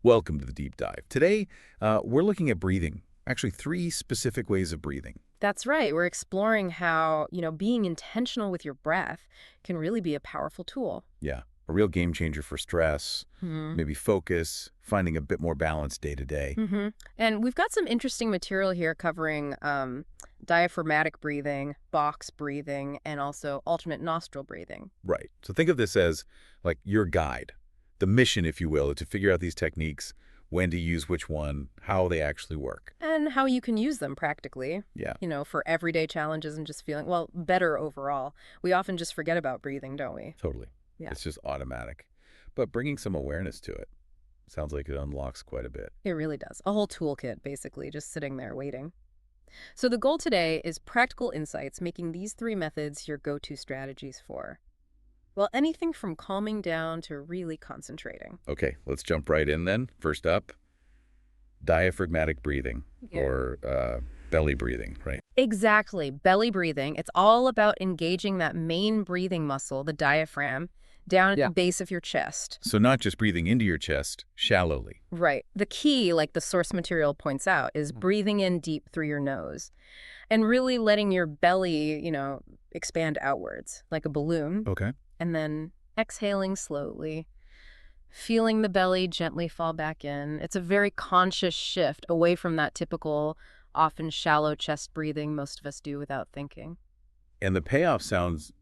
Welcome to the deep dive. Today, we're looking at breathing. Actually, 3 specific ways of breathing. That's right. We're exploring how, being intentional with your breath can really be a powerful tool. Yeah, a real game changer for stress, Hmm. maybe focus, finding a bit more balance day to day. hmm And we've got some interesting material here covering diaphragmatic breathing, box breathing, and also alternate nostril breathing. Right. So think of this as like your guide. The mission, if you will, is to figure out these techniques, when to use which one, how they actually work. And how you can use them practically, Yeah, for everyday challenges and just feeling, well, better overall. We often just forget about breathing, don't we? totally. Yeah, It's just automatic. But bringing some awareness to it sounds like it unlocks quite a bit. it really does. A whole toolkit, basically, just sitting there waiting. So the goal today is practical insights, making these 3 methods your go-to strategies for, well, anything from calming down to really concentrating. Okay, let's jump right in then. First up, diaphragmatic breathing Yeah. or belly breathing, right? Exactly. Belly breathing. It's all about engaging that main breathing muscle, the diaphragm, down at Yeah. the base of your chest. So not just breathing into your chest shallowly. Right. The key, like the source material points out, is breathing in deep through your nose and really letting your belly, expand outwards like a balloon, Okay. and then exhaling slowly, feeling the belly gently fall back in. It's a very conscious shift away from that typical, often shallow chest breathing most of us do without thinking. And the payoff sounds,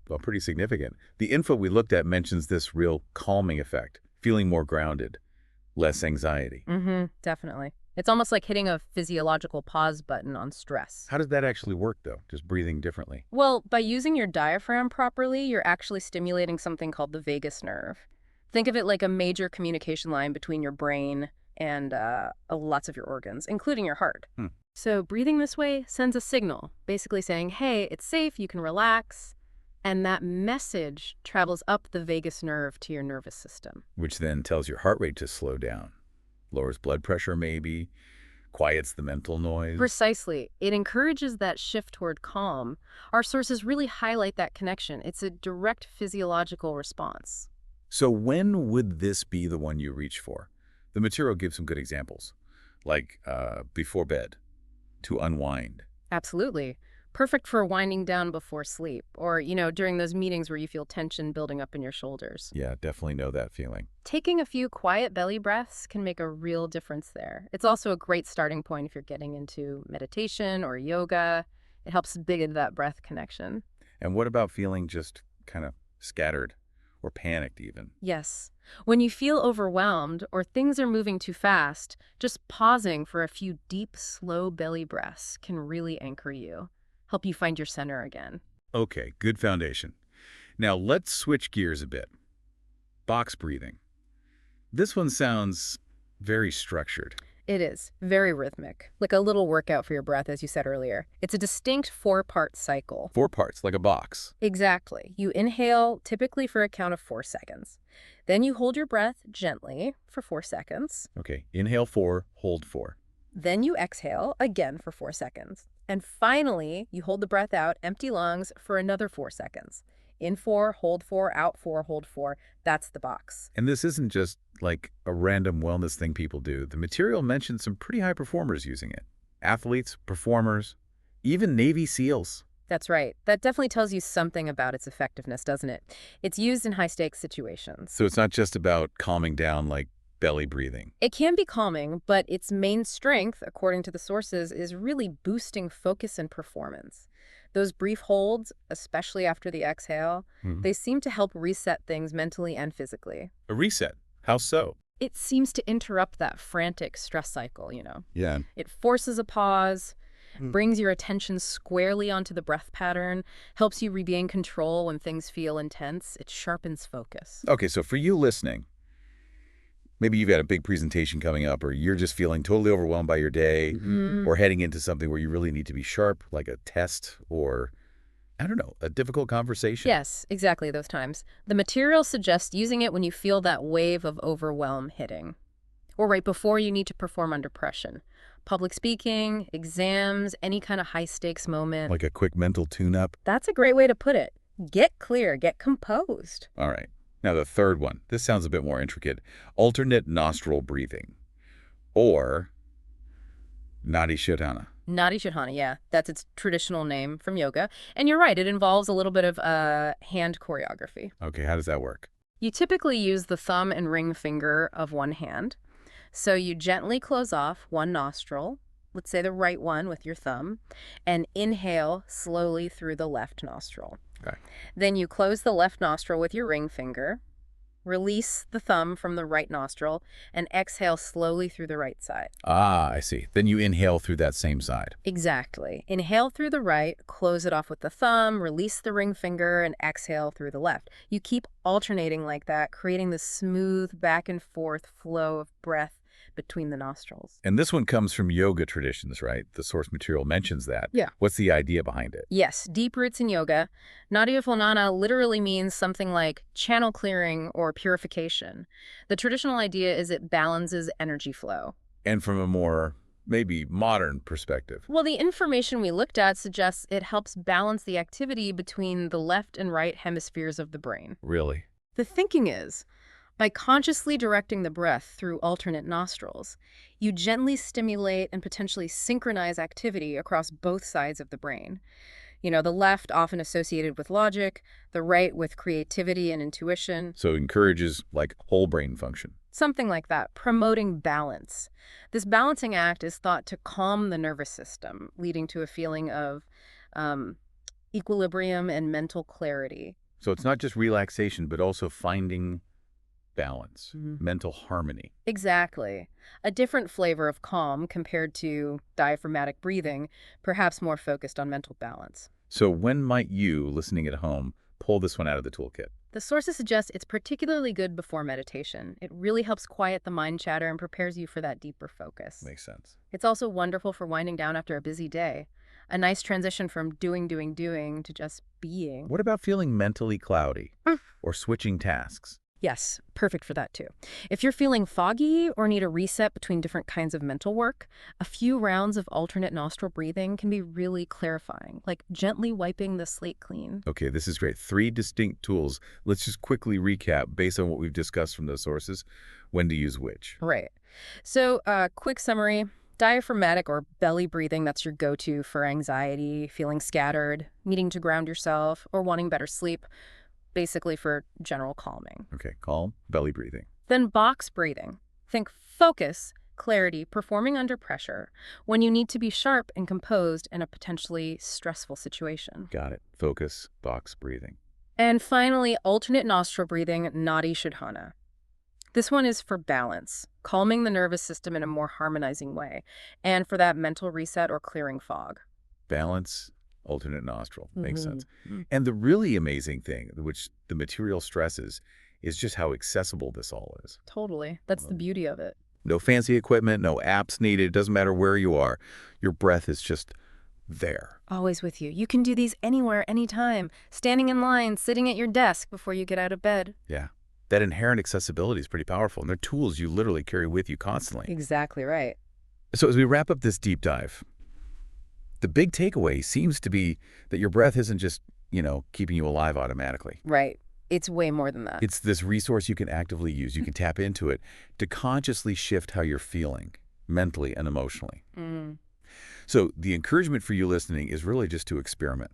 well, pretty significant. The info we looked at mentions this real calming effect, feeling more grounded, less anxiety. Definitely. It's almost like hitting a physiological pause button on stress. How does that actually work, though? Just breathing differently? Well, by using your diaphragm properly, you're actually stimulating something called the vagus nerve. Think of it like a major communication line between your brain and lots of your organs, including your heart. Hmm. So breathing this way sends a signal, basically saying, hey, it's safe, you can relax. And that message travels up the vagus nerve to your nervous system. Which then tells your heart rate to slow down, lowers blood pressure maybe, quiets the mental noise. Precisely. It encourages that shift toward calm. Our sources really highlight that connection. It's a direct physiological response. So when would this be the one you reach for? The material gives some good examples, like before bed, to unwind. Absolutely. Perfect for winding down before sleep or, during those meetings where you feel tension building up in your shoulders. Yeah, definitely know that feeling. Taking a few quiet belly breaths can make a real difference there. It's also a great starting point if you're getting into meditation or yoga. It helps build that breath connection. And what about feeling just kind of scattered or panicked even? Yes. When you feel overwhelmed or things are moving too fast, just pausing for a few deep, slow belly breaths can really anchor you, help you find your center again. Okay, good foundation. Now let's switch gears a bit. Box breathing. This one sounds very structured. It is very rhythmic, like a little workout for your breath, as you said earlier. It's a distinct 4-part cycle. 4 parts, like a box. Exactly. You inhale, typically for a count of 4 seconds. Then you hold your breath gently for 4 seconds. Okay, inhale 4, hold 4. Then you exhale again for 4 seconds. And finally, you hold the breath out, empty lungs, for another 4 seconds. In 4, hold 4, out 4, hold 4. That's the box. And this isn't just like a random wellness thing people do. The material mentions some pretty high performers using it. Athletes, performers, even Navy SEALs. That's right. That definitely tells you something about its effectiveness, doesn't it? It's used in high-stakes situations. So it's not just about calming down like belly breathing. It can be calming, but its main strength, according to the sources, is really boosting focus and performance. Those brief holds, especially after the exhale, they seem to help reset things mentally and physically. A reset. How so? It seems to interrupt that frantic stress cycle. Yeah. It forces a pause, brings your attention squarely onto the breath pattern, helps you regain control when things feel intense. It sharpens focus. Okay, so for you listening, maybe you've got a big presentation coming up, or you're just feeling totally overwhelmed by your day, or heading into something where you really need to be sharp, like a test or, I don't know, a difficult conversation. Yes, exactly those times. The material suggests using it when you feel that wave of overwhelm hitting, or right before you need to perform under pressure. Public speaking, exams, any kind of high-stakes moment. Like a quick mental tune-up. That's a great way to put it. Get clear, get composed. All right. Now the third one, this sounds a bit more intricate. Alternate nostril breathing, or Nadi Shodhana. Nadi Shodhana, yeah. That's its traditional name from yoga. And you're right, it involves a little bit of hand choreography. Okay, how does that work? You typically use the thumb and ring finger of one hand. So you gently close off one nostril, let's say the right one with your thumb, and inhale slowly through the left nostril. Okay. Then you close the left nostril with your ring finger, release the thumb from the right nostril, and exhale slowly through the right side. Ah, I see. Then you inhale through that same side. Exactly. Inhale through the right, close it off with the thumb, release the ring finger, and exhale through the left. You keep alternating like that, creating this smooth back and forth flow of breath between the nostrils. And this one comes from yoga traditions, right? The source material mentions that. Yeah. What's the idea behind it? Yes, deep roots in yoga. Nadi literally means something like channel clearing or purification. The traditional idea is it balances energy flow. And from a more, maybe modern perspective. Well, the information we looked at suggests it helps balance the activity between the left and right hemispheres of the brain. Really? The thinking is, by consciously directing the breath through alternate nostrils, you gently stimulate and potentially synchronize activity across both sides of the brain. You know, the left often associated with logic, the right with creativity and intuition. So it encourages, like, whole brain function. Something like that, promoting balance. This balancing act is thought to calm the nervous system, leading to a feeling of equilibrium and mental clarity. So it's not just relaxation, but also finding balance, mental harmony. Exactly. A different flavor of calm compared to diaphragmatic breathing, perhaps more focused on mental balance. So when might you, listening at home, pull this one out of the toolkit? The sources suggest it's particularly good before meditation. It really helps quiet the mind chatter and prepares you for that deeper focus. Makes sense. It's also wonderful for winding down after a busy day. A nice transition from doing to just being. What about feeling mentally cloudy or switching tasks? Yes, perfect for that too. If you're feeling foggy or need a reset between different kinds of mental work, a few rounds of alternate nostril breathing can be really clarifying, like gently wiping the slate clean. Okay, this is great. 3 distinct tools. Let's just quickly recap based on what we've discussed from those sources, when to use which. Right. So, quick summary. Diaphragmatic or belly breathing, that's your go-to for anxiety, feeling scattered, needing to ground yourself, or wanting better sleep. Basically for general calming. Okay, calm, belly breathing. Then box breathing. Think focus, clarity, performing under pressure when you need to be sharp and composed in a potentially stressful situation. Got it. Focus, box breathing. And finally, alternate nostril breathing, Nadi Shodhana. This one is for balance, calming the nervous system in a more harmonizing way, and for that mental reset or clearing fog. Balance, alternate nostril. Makes sense. And the really amazing thing, which the material stresses, is just how accessible this all is. Totally. That's the beauty of it. No fancy equipment, no apps needed. It doesn't matter where you are. Your breath is just there. Always with you. You can do these anywhere, anytime. Standing in line, sitting at your desk before you get out of bed. Yeah. That inherent accessibility is pretty powerful, and they're tools you literally carry with you constantly. Exactly right. So as we wrap up this deep dive, the big takeaway seems to be that your breath isn't just, keeping you alive automatically. Right. It's way more than that. It's this resource you can actively use. You can tap into it to consciously shift how you're feeling, mentally and emotionally. So the encouragement for you listening is really just to experiment.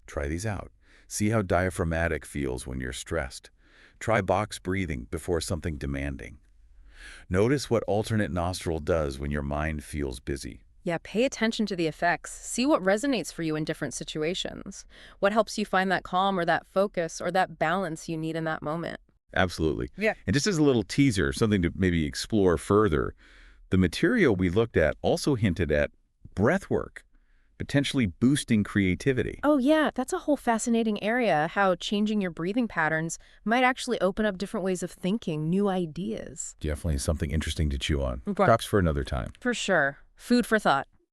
Try these out. See how diaphragmatic feels when you're stressed. Try box breathing before something demanding. Notice what alternate nostril does when your mind feels busy. Yeah, pay attention to the effects. See what resonates for you in different situations. What helps you find that calm or that focus or that balance you need in that moment. Absolutely. Yeah. And just as a little teaser, something to maybe explore further, the material we looked at also hinted at breathwork, potentially boosting creativity. Oh yeah, that's a whole fascinating area, how changing your breathing patterns might actually open up different ways of thinking, new ideas. Definitely something interesting to chew on. Right. Talks for another time. For sure. Food for thought.